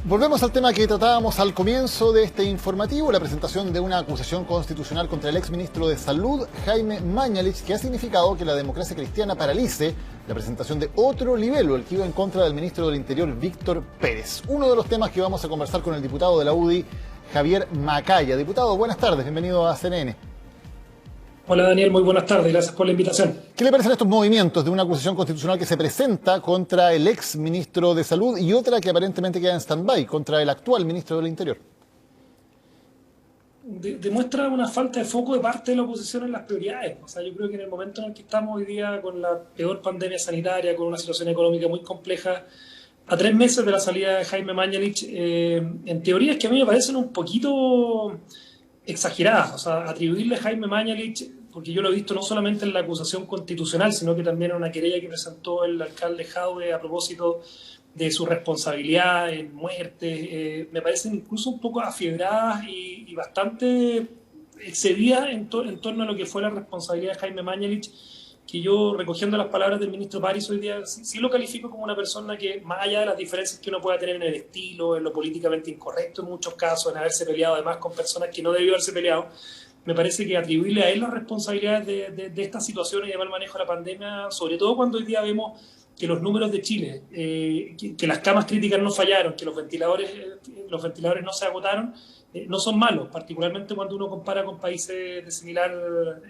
Volvemos al tema que tratábamos al comienzo de este informativo, la presentación de una acusación constitucional contra el exministro de Salud, Jaime Mañalich, que ha significado que la democracia cristiana paralice la presentación de otro libelo, el que iba en contra del ministro del Interior, Víctor Pérez. Uno de los temas que vamos a conversar con el diputado de la UDI, Javier Macaya. Diputado, buenas tardes, bienvenido a CNN. Hola Daniel, muy buenas tardes, gracias por la invitación. ¿Qué le parecen estos movimientos de una acusación constitucional que se presenta contra el ex ministro de Salud y otra que aparentemente queda en stand-by contra el actual ministro del Interior? Demuestra una falta de foco de parte de la oposición en las prioridades. O sea, yo creo que en el momento en el que estamos hoy día con la peor pandemia sanitaria, con una situación económica muy compleja, a 3 meses de la salida de Jaime Mañalich, en teoría es que a mí me parecen un poquito exageradas. O sea, atribuirle a Jaime Mañalich, porque yo lo he visto no solamente en la acusación constitucional, sino que también en una querella que presentó el alcalde Jadwe a propósito de su responsabilidad en muertes, me parecen incluso un poco afiebradas y bastante excedidas en torno a lo que fue la responsabilidad de Jaime Mañalich, que yo, recogiendo las palabras del ministro París hoy día, sí lo califico como una persona que, más allá de las diferencias que uno pueda tener en el estilo, en lo políticamente incorrecto en muchos casos, en haberse peleado además con personas que no debió haberse peleado, me parece que atribuirle a él las responsabilidades de estas situaciones y de mal manejo de la pandemia, sobre todo cuando hoy día vemos que los números de Chile, que las camas críticas no fallaron, que los ventiladores no se agotaron, no son malos, particularmente cuando uno compara con países de similar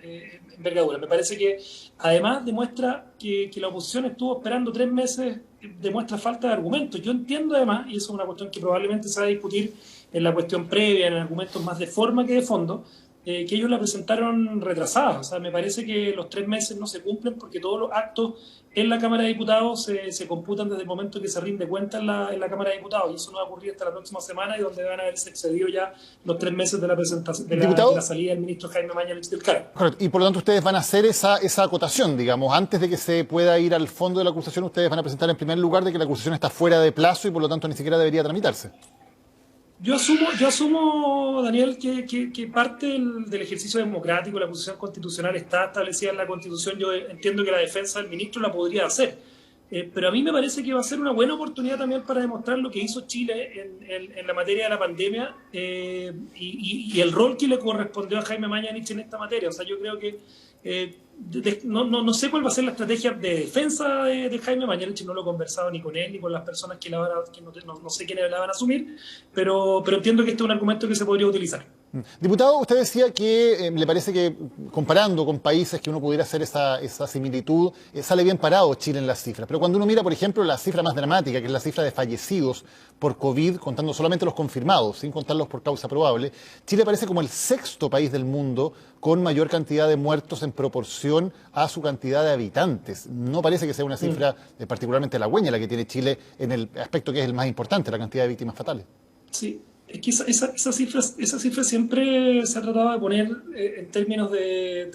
envergadura. Me parece que además demuestra que la oposición estuvo esperando 3 meses, demuestra falta de argumentos. Yo entiendo además, y eso es una cuestión que probablemente se va a discutir en la cuestión previa, en argumentos más de forma que de fondo, que ellos la presentaron retrasada. O sea, me parece que los 3 meses no se cumplen porque todos los actos en la Cámara de Diputados se computan desde el momento que se rinde cuenta en la Cámara de Diputados, y eso no va a ocurrir hasta la próxima semana, y donde van a haberse excedido ya los 3 meses de la presentación de la salida del ministro Jaime Mañalich del cargo. Correcto. Y por lo tanto ustedes van a hacer esa acotación, digamos, antes de que se pueda ir al fondo de la acusación, ustedes van a presentar en primer lugar de que la acusación está fuera de plazo y por lo tanto ni siquiera debería tramitarse. Yo asumo, Daniel, que parte del ejercicio democrático, la posición constitucional está establecida en la Constitución. Yo entiendo que la defensa del ministro la podría hacer, pero a mí me parece que va a ser una buena oportunidad también para demostrar lo que hizo Chile en la materia de la pandemia, y el rol que le correspondió a Jaime Mañalich en esta materia. O sea, yo creo que no sé cuál va a ser la estrategia de defensa de Jaime Mañalich. No lo he conversado ni con él ni con las personas que no sé quiénes la van a asumir, pero entiendo que este es un argumento que se podría utilizar. Diputado, usted decía que le parece que comparando con países que uno pudiera hacer esa similitud, sale bien parado Chile en las cifras. Pero cuando uno mira, por ejemplo, la cifra más dramática, que es la cifra de fallecidos por COVID, contando solamente los confirmados, sin contarlos por causa probable, Chile aparece como el 6º país del mundo con mayor cantidad de muertos en proporción a su cantidad de habitantes. No parece que sea una cifra particularmente halagüeña la que tiene Chile en el aspecto que es el más importante, la cantidad de víctimas fatales. Sí. Es que esa cifra siempre se ha tratado de poner en términos de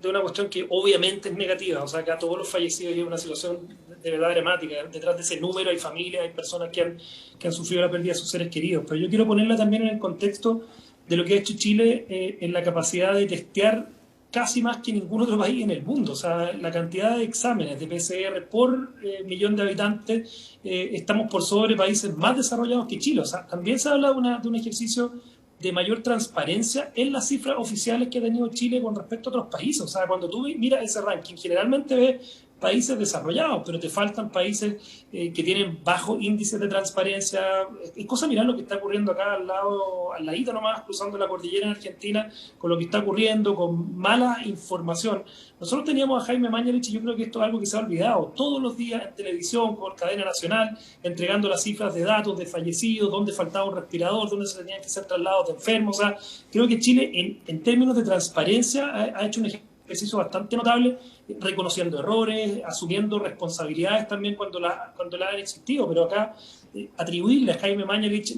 una cuestión que obviamente es negativa. O sea, que a todos los fallecidos hay una situación de verdad dramática. Detrás de ese número hay familias, hay personas que han sufrido la pérdida de sus seres queridos. Pero yo quiero ponerla también en el contexto de lo que ha hecho Chile en la capacidad de testear casi más que ningún otro país en el mundo. O sea, la cantidad de exámenes de PCR por millón de habitantes, estamos por sobre países más desarrollados que Chile. O sea, también se habla de un ejercicio de mayor transparencia en las cifras oficiales que ha tenido Chile con respecto a otros países. O sea, cuando tú miras ese ranking, generalmente ves países desarrollados, pero te faltan países que tienen bajos índices de transparencia. Es cosa mirar lo que está ocurriendo acá al ladito nomás, cruzando la cordillera en Argentina, con lo que está ocurriendo, con mala información. Nosotros teníamos a Jaime Mañalich, y yo creo que esto es algo que se ha olvidado, todos los días en televisión, por cadena nacional, entregando las cifras de datos de fallecidos, dónde faltaba un respirador, dónde se tenían que hacer traslados de enfermos. O sea, creo que Chile, en términos de transparencia, ha hecho un ejercicio bastante notable, reconociendo errores, asumiendo responsabilidades también cuando la han existido. Pero acá atribuirle a Jaime Mañalich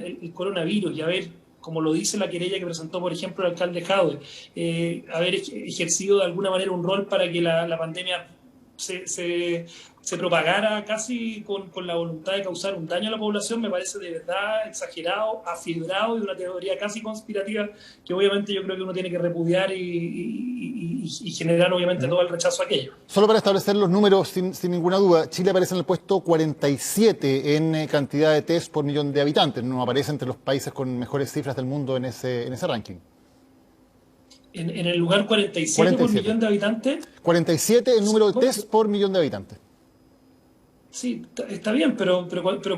el coronavirus y haber, como lo dice la querella que presentó, por ejemplo, el alcalde Jadwe, haber ejercido de alguna manera un rol para que la pandemia se propagara casi con la voluntad de causar un daño a la población, me parece de verdad exagerado, afibrado y de una teoría casi conspirativa que obviamente yo creo que uno tiene que repudiar y generar obviamente todo el rechazo a aquello. Solo para establecer los números, sin ninguna duda, Chile aparece en el puesto 47 en cantidad de test por millón de habitantes. No aparece entre los países con mejores cifras del mundo en ese ranking. En el lugar 47 por 47. millón de habitantes. 47 el número de test por millón de habitantes. Sí, está bien, pero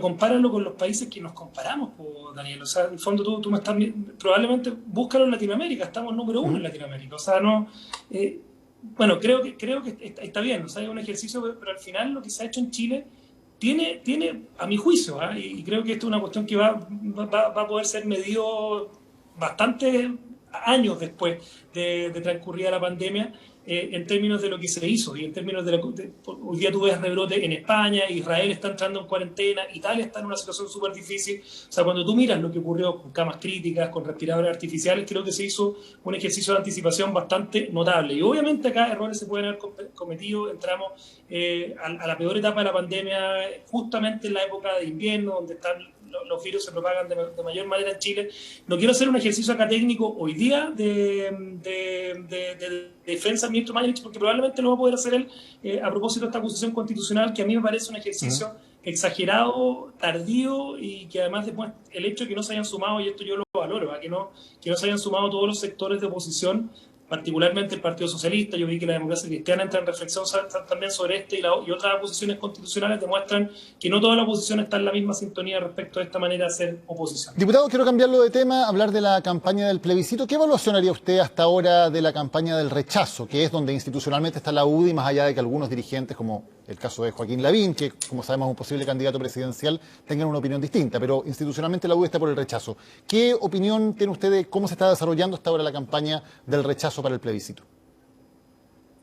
compáralo con los países que nos comparamos, Daniel. O sea, en el fondo tú me estás... Probablemente búscalo en Latinoamérica, estamos número uno en Latinoamérica. O sea, no... bueno, creo que está bien, o sea, es un ejercicio, pero al final lo que se ha hecho en Chile tiene a mi juicio, y creo que esto es una cuestión que va a poder ser medido bastante años después de transcurrida la pandemia, en términos de lo que se hizo y en términos hoy día tú ves rebrote en España, Israel está entrando en cuarentena, Italia está en una situación súper difícil. O sea, cuando tú miras lo que ocurrió con camas críticas, con respiradores artificiales, creo que se hizo un ejercicio de anticipación bastante notable. Y obviamente acá errores se pueden haber cometido. Entramos a la peor etapa de la pandemia justamente en la época de invierno, donde los virus se propagan de mayor manera en Chile. No quiero hacer un ejercicio acá técnico hoy día de defensa del ministro Mañalich, porque probablemente lo va a poder hacer él a propósito de esta acusación constitucional, que a mí me parece un ejercicio exagerado, tardío, y que además después el hecho de que no se hayan sumado, y esto yo lo valoro, que no se hayan sumado todos los sectores de oposición, particularmente el Partido Socialista. Yo vi que la Democracia Cristiana entra en reflexión también sobre y otras oposiciones constitucionales demuestran que no toda la oposición está en la misma sintonía respecto a esta manera de hacer oposición. Diputado, quiero cambiarlo de tema, hablar de la campaña del plebiscito. ¿Qué evaluación haría usted hasta ahora de la campaña del rechazo, que es donde institucionalmente está la UDI, más allá de que algunos dirigentes, como el caso de Joaquín Lavín, que como sabemos es un posible candidato presidencial, tengan una opinión distinta, pero institucionalmente la UDI está por el rechazo? ¿Qué opinión tiene usted de cómo se está desarrollando hasta ahora la campaña del rechazo para el plebiscito?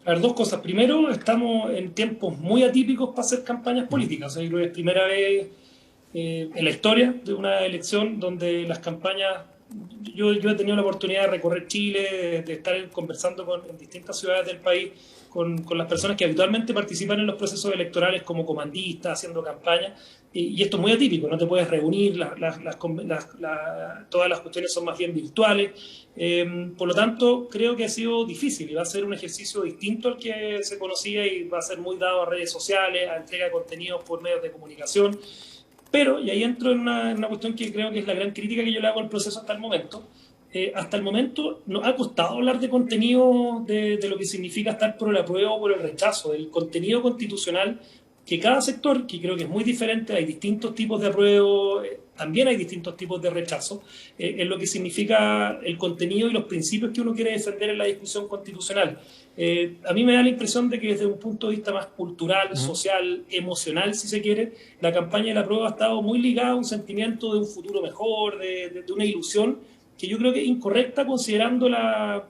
A ver, dos cosas. Primero, estamos en tiempos muy atípicos para hacer campañas políticas. O sea, yo creo que es primera vez en la historia de una elección donde las campañas... Yo he tenido la oportunidad de recorrer Chile, de estar conversando en distintas ciudades del país con las personas que habitualmente participan en los procesos electorales como comandistas, haciendo campaña, y esto es muy atípico, no te puedes reunir, todas las cuestiones son más bien virtuales, por lo tanto creo que ha sido difícil y va a ser un ejercicio distinto al que se conocía y va a ser muy dado a redes sociales, a entrega de contenidos por medios de comunicación. Pero, y ahí entro en una cuestión que creo que es la gran crítica que yo le hago al proceso hasta el momento. Hasta el momento nos ha costado hablar de contenido, de lo que significa estar por el apruebo o por el rechazo, del contenido constitucional, que cada sector, que creo que es muy diferente, hay distintos tipos de apruebo, también hay distintos tipos de rechazo, en lo que significa el contenido y los principios que uno quiere defender en la discusión constitucional. A mí me da la impresión de que desde un punto de vista más cultural, social, emocional, si se quiere, la campaña de la apruebo ha estado muy ligada a un sentimiento de un futuro mejor, de una ilusión, que yo creo que es incorrecta considerando las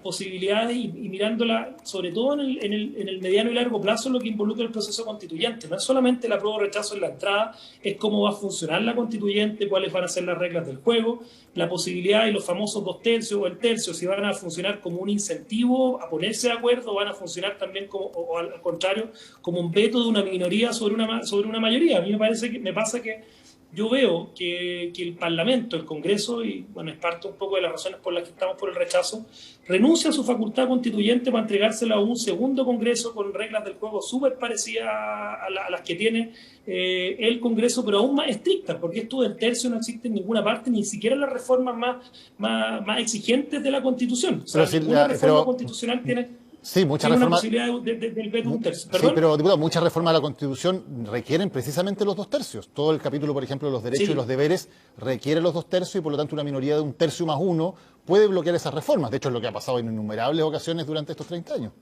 posibilidades y mirándola sobre todo en el mediano y largo plazo, lo que involucra el proceso constituyente. No es solamente el apruebo o rechazo en la entrada, es cómo va a funcionar la constituyente, cuáles van a ser las reglas del juego, la posibilidad y los famosos 2/3 o el tercio, si van a funcionar como un incentivo a ponerse de acuerdo, o van a funcionar también o al contrario, como un veto de una minoría sobre una mayoría. A mí me pasa que yo veo que el Parlamento, el Congreso, y bueno, es parte un poco de las razones por las que estamos por el rechazo, renuncia a su facultad constituyente para entregársela a un segundo Congreso con reglas del juego súper parecidas a las que tiene el Congreso, pero aún más estrictas, porque esto del tercio no existe en ninguna parte, ni siquiera en las reformas más exigentes de la Constitución. O sea, ninguna reforma constitucional tiene... Sí, muchas reformas. Tiene una posibilidad del veto de un tercio. Sí, pero diputado, muchas reformas de la Constitución requieren precisamente los 2/3. Todo el capítulo, por ejemplo, de los derechos y los deberes requiere los 2/3 y por lo tanto una minoría de 1/3 más 1 puede bloquear esas reformas. De hecho, es lo que ha pasado en innumerables ocasiones durante estos 30 años.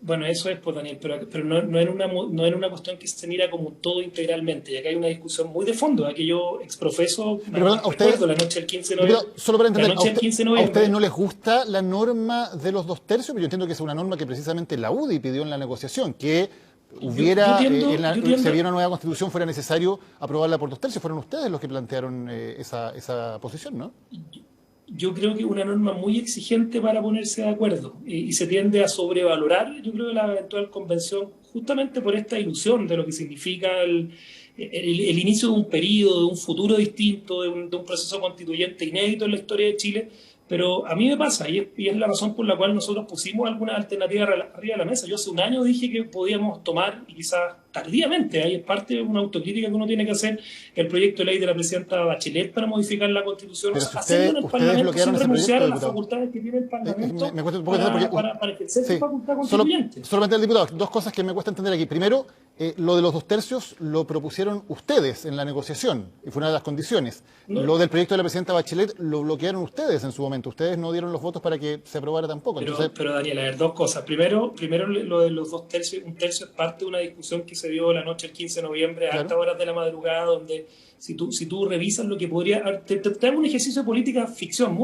Bueno, eso es, pues, Daniel, pero no en una cuestión que se mira como todo integralmente, ya que hay una discusión muy de fondo, que yo exprofeso, recuerdo la noche del 15 de noviembre. Solo para entender, ¿a ustedes no les gusta la norma de los 2/3? Pero yo entiendo que es una norma que precisamente la UDI pidió en la negociación, que se viera una nueva constitución, fuera necesario aprobarla por 2/3. Fueron ustedes los que plantearon esa posición, ¿no? yo creo que es una norma muy exigente para ponerse de acuerdo y se tiende a sobrevalorar, yo creo, la eventual convención justamente por esta ilusión de lo que significa el inicio de un periodo, de un futuro distinto, de un proceso constituyente inédito en la historia de Chile. Pero a mí me pasa, y es la razón por la cual nosotros pusimos alguna alternativa arriba de la mesa. Yo hace un año dije que podíamos tomar, y quizás tardíamente, ahí es parte de una autocrítica que uno tiene que hacer, el proyecto de ley de la presidenta Bachelet para modificar la Constitución, Pero o sea, si hacerlo en el ustedes Parlamento sin bloquearon ese renunciar proyecto, a las diputado. facultades que tiene el Parlamento Me cuesta un poco entender porque para ejercer su sí, facultad constituyente. solamente el diputado, dos cosas que me cuesta entender aquí. Primero, lo de los 2/3 lo propusieron ustedes en la negociación y fue una de las condiciones. No, Lo del proyecto de la presidenta Bachelet lo bloquearon ustedes en su momento. Ustedes no dieron los votos para que se aprobara tampoco. Entonces, pero Daniel, a ver, dos cosas. Primero, lo de los 2/3, un tercio es parte de una discusión que se dio la noche del 15 de noviembre a claro. altas horas de la madrugada, donde si tú revisas lo que podría... Te hago un ejercicio de política ficción,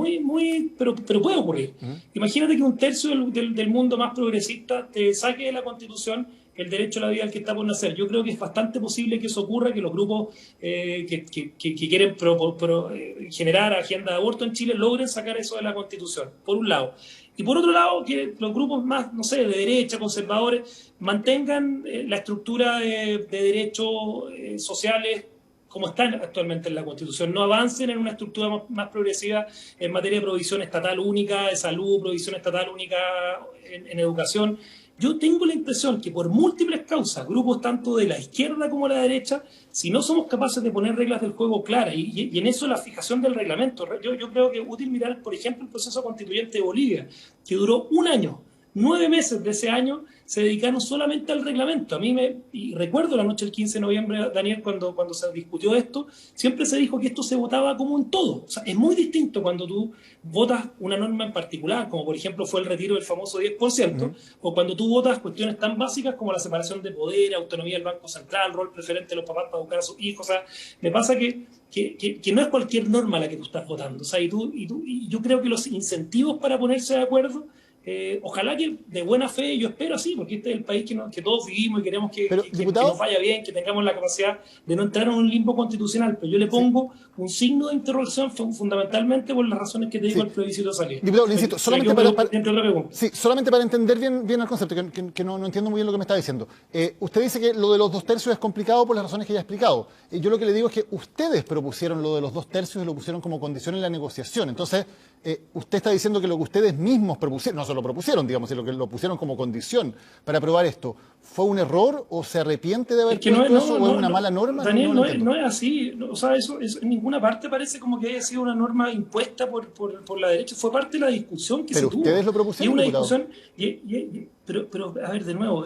pero puede ocurrir. Imagínate que un tercio del mundo más progresista te saque de la Constitución el derecho a la vida al que está por nacer. Yo creo que es bastante posible que eso ocurra, que los grupos que quieren generar agenda de aborto en Chile logren sacar eso de la Constitución, por un lado. Y por otro lado, que los grupos más, no sé, de derecha, conservadores, mantengan la estructura de derechos sociales como están actualmente en la Constitución, no avancen en una estructura más progresiva en materia de provisión estatal única, de salud, provisión estatal única en educación. Yo tengo la impresión que por múltiples causas, grupos tanto de la izquierda como de la derecha, si no somos capaces de poner reglas del juego claras, y en eso la fijación del reglamento, yo creo que es útil mirar, por ejemplo, el proceso constituyente de Bolivia, que duró un año. 9 meses de ese año se dedicaron solamente al reglamento. Y recuerdo la noche del 15 de noviembre, Daniel, cuando se discutió esto, siempre se dijo que esto se votaba como un todo. O sea, es muy distinto cuando tú votas una norma en particular, como por ejemplo fue el retiro del famoso 10%, o cuando tú votas cuestiones tan básicas como la separación de poder, autonomía del Banco Central, rol preferente de los papás para educar a sus hijos. O sea, me pasa que no es cualquier norma la que tú estás votando. O sea, y yo creo que los incentivos para ponerse de acuerdo, ojalá que de buena fe, yo espero así, porque este es el país que todos vivimos y queremos que nos vaya bien, que tengamos la capacidad de no entrar en un limbo constitucional, pero yo le pongo un signo de interrogación fundamentalmente por las razones que te digo al plebiscito de salida. Diputado, le insisto, solamente para entender bien el concepto, que no entiendo muy bien lo que me está diciendo. Usted dice que lo de los 2/3 es complicado por las razones que ya he explicado. Yo lo que le digo es que ustedes propusieron lo de los 2/3 y lo pusieron como condición en la negociación. Entonces, usted está diciendo que lo que ustedes mismos propusieron, no se lo propusieron, digamos, sino que lo pusieron como condición para aprobar esto, ¿fue un error o se arrepiente de haber puesto eso o es una mala norma? Daniel, no es así. O sea, eso en ninguna parte parece como que haya sido una norma impuesta por la derecha. Fue parte de la discusión que se tuvo. Pero ustedes lo propusieron, y una diputado. discusión, pero a ver, de nuevo,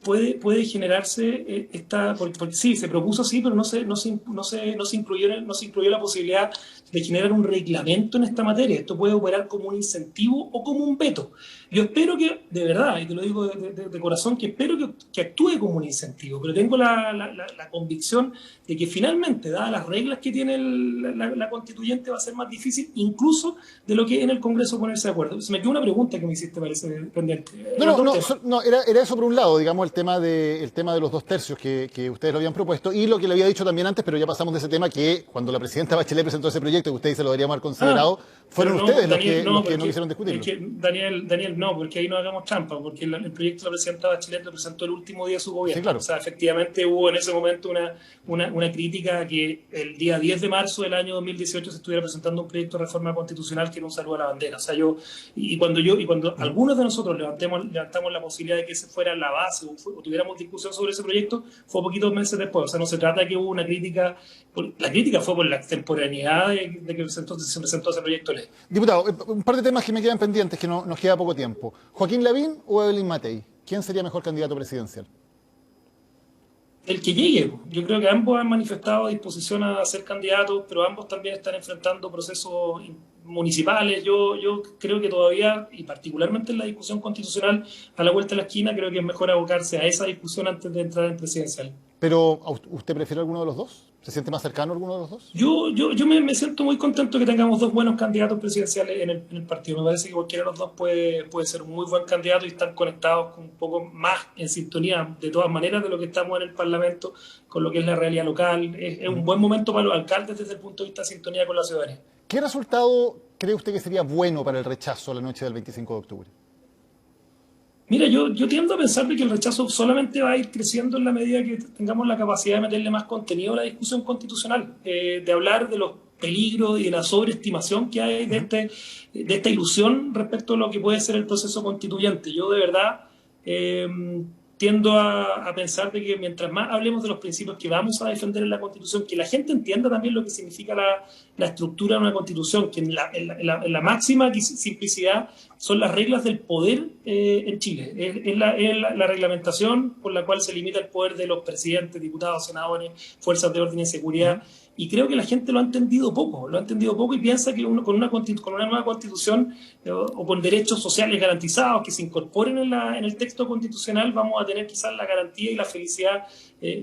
puede generarse porque sí, se propuso así, pero no se incluyó la posibilidad de generar un reglamento en esta materia. Esto puede operar como un incentivo o como un veto. Yo espero que, de verdad, y te lo digo de corazón, que espero que actúe como un incentivo, pero tengo la convicción de que finalmente, dadas las reglas que tiene la constituyente, va a ser más difícil incluso de lo que en el Congreso ponerse de acuerdo. Se me quedó una pregunta que me hiciste, parece, pendiente. Era eso por un lado, digamos, el tema de los 2/3 que ustedes lo habían propuesto y lo que le había dicho también antes, pero ya pasamos de ese tema, que cuando la presidenta Bachelet presentó ese proyecto que ustedes se lo deberían haber considerado, fueron ustedes los que no quisieron discutirlo. Daniel, no, porque ahí no hagamos trampa, porque el proyecto de la presidenta Bachelet lo presentó el último día de su gobierno. Sí, claro. O sea, efectivamente hubo en ese momento una crítica que el día 10 de marzo del año 2018 se estuviera presentando un proyecto de reforma constitucional que era un saludo a la bandera. O sea, cuando algunos de nosotros levantamos la posibilidad de que ese fuera la base o tuviéramos discusión sobre ese proyecto, fue poquitos meses después. O sea, no se trata de que hubo una crítica. La crítica fue por la extemporaneidad de que se presentó ese proyecto de ley. Diputado, un par de temas que me quedan pendientes, que nos queda poco tiempo. ¿Joaquín Lavín o Evelyn Matei? ¿Quién sería mejor candidato presidencial? El que llegue. Yo creo que ambos han manifestado disposición a ser candidatos, pero ambos también están enfrentando procesos municipales. Yo creo que todavía, y particularmente en la discusión constitucional a la vuelta de la esquina, creo que es mejor abocarse a esa discusión antes de entrar en presidencial. ¿Pero usted prefiere alguno de los dos? ¿Se siente más cercano a alguno de los dos? Yo me siento muy contento que tengamos dos buenos candidatos presidenciales en el partido. Me parece que cualquiera de los dos puede ser un muy buen candidato y están conectados con un poco más en sintonía, de todas maneras, de lo que estamos en el Parlamento, con lo que es la realidad local. Es un buen momento para los alcaldes desde el punto de vista de sintonía con la ciudadanía. ¿Qué resultado cree usted que sería bueno para el rechazo la noche del 25 de octubre? Mira, yo tiendo a pensar de que el rechazo solamente va a ir creciendo en la medida que tengamos la capacidad de meterle más contenido a la discusión constitucional, de hablar de los peligros y de la sobreestimación que hay de esta ilusión respecto a lo que puede ser el proceso constituyente. Yo de verdad tiendo a pensar de que mientras más hablemos de los principios que vamos a defender en la Constitución, que la gente entienda también lo que significa la estructura de una Constitución, que en la máxima simplicidad son las reglas del poder en Chile. Es la reglamentación por la cual se limita el poder de los presidentes, diputados, senadores, fuerzas de orden y seguridad. Y creo que la gente lo ha entendido poco y piensa que con una nueva constitución o con derechos sociales garantizados que se incorporen en el texto constitucional vamos a tener quizás la garantía y la felicidad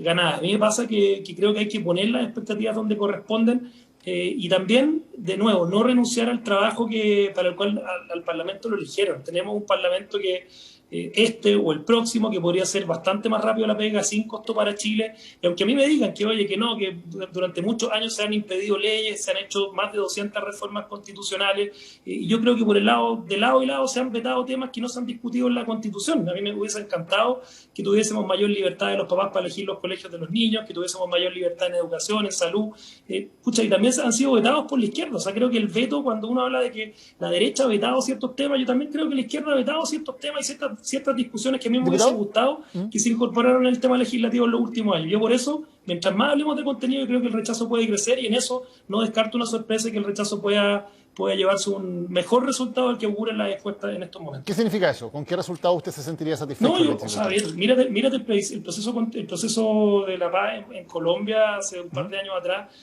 ganada. A mí me pasa que creo que hay que poner las expectativas donde corresponden y también, de nuevo, no renunciar al trabajo para el cual al Parlamento lo eligieron. Tenemos un Parlamento que este o el próximo, que podría ser bastante más rápido la pega, sin costo para Chile. Y aunque a mí me digan que, oye, que no, que durante muchos años se han impedido leyes, se han hecho más de 200 reformas constitucionales, y yo creo que de lado y lado se han vetado temas que no se han discutido en la Constitución. A mí me hubiese encantado que tuviésemos mayor libertad de los papás para elegir los colegios de los niños, que tuviésemos mayor libertad en educación, en salud. Y también han sido vetados por la izquierda. O sea, creo que el veto, cuando uno habla de que la derecha ha vetado ciertos temas, yo también creo que la izquierda ha vetado ciertos temas y ciertas discusiones que a mí me hubiese gustado que se incorporaron en el tema legislativo en los últimos años. Yo por eso, mientras más hablemos de contenido, yo creo que el rechazo puede crecer y en eso no descarto una sorpresa y que el rechazo pueda llevarse un mejor resultado del que ocurre en la encuesta en estos momentos. ¿Qué significa eso? ¿Con qué resultado usted se sentiría satisfecho? No, o sea, mírate el proceso de la paz en Colombia hace un par de años atrás.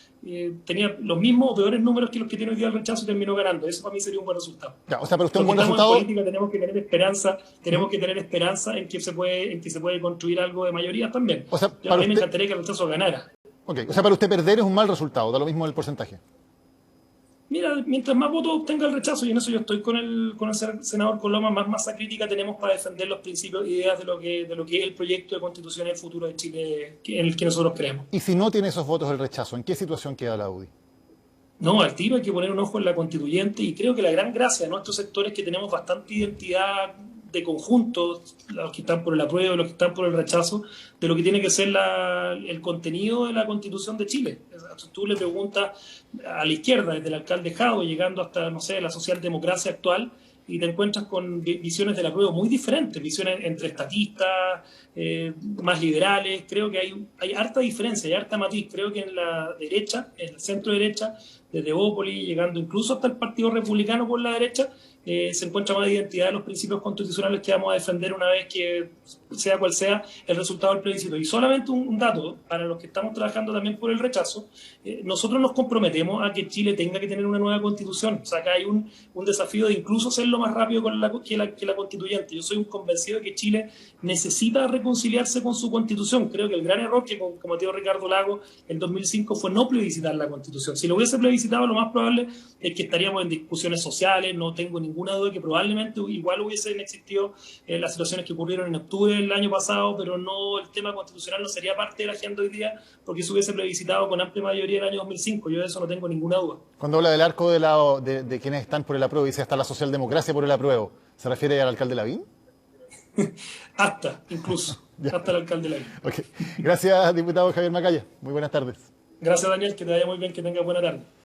Tenía los mismos o peores números que los que tiene hoy día el rechazo y terminó ganando. Eso para mí sería un buen resultado. Ya, o sea, pero usted un buen resultado. En política tenemos que tener esperanza en que se puede construir algo de mayoría también. O sea, a mí me encantaría que el rechazo ganara. Okay. O sea, para usted perder es un mal resultado, da lo mismo el porcentaje. Mira, mientras más votos obtenga el rechazo, y en eso yo estoy con el senador Coloma, más masa crítica tenemos para defender los principios e ideas de lo que es el proyecto de constitución en el futuro de Chile en el que nosotros creemos. Y si no tiene esos votos el rechazo, ¿en qué situación queda la UDI? No, al tiro hay que poner un ojo en la constituyente y creo que la gran gracia de nuestros sectores es que tenemos bastante identidad de conjunto, los que están por el apruebo y los que están por el rechazo, de lo que tiene que ser el contenido de la Constitución de Chile. Si tú le preguntas a la izquierda, desde el alcalde Jadwe, llegando hasta, no sé, la socialdemocracia actual, y te encuentras con visiones del apruebo muy diferentes, visiones entre estatistas, más liberales. Creo que hay harta diferencia, hay harta matiz. Creo que en la derecha, en el centro derecha, desde Bópoli, llegando incluso hasta el Partido Republicano por la derecha, se encuentra más identidad de los principios constitucionales que vamos a defender una vez que, sea cual sea, el resultado del plebiscito. Y solamente un dato, para los que estamos trabajando también por el rechazo, nosotros nos comprometemos a que Chile tenga que tener una nueva constitución. O sea, acá hay un desafío de incluso hacerlo más rápido que la constituyente. Yo soy un convencido de que Chile necesita reconciliarse con su constitución. Creo que el gran error que cometió Ricardo Lagos en 2005 fue no plebiscitar la constitución. Si lo hubiese plebiscitado, lo más probable es que estaríamos en discusiones sociales. No tengo ninguna duda de que probablemente igual hubiesen existido las situaciones que ocurrieron en octubre del año pasado, pero no, el tema constitucional no sería parte de la agenda hoy día porque se hubiese plebiscitado con amplia mayoría en el año 2005. Yo de eso no tengo ninguna duda. Cuando habla del arco de quienes están por el apruebo, dice hasta la socialdemocracia por el apruebo, ¿se refiere al alcalde Lavín? Hasta el alcalde Lavín. Okay. Gracias, diputado Javier Macaya. Muy buenas tardes. Gracias, Daniel, que te vaya muy bien, que tengas buena tarde.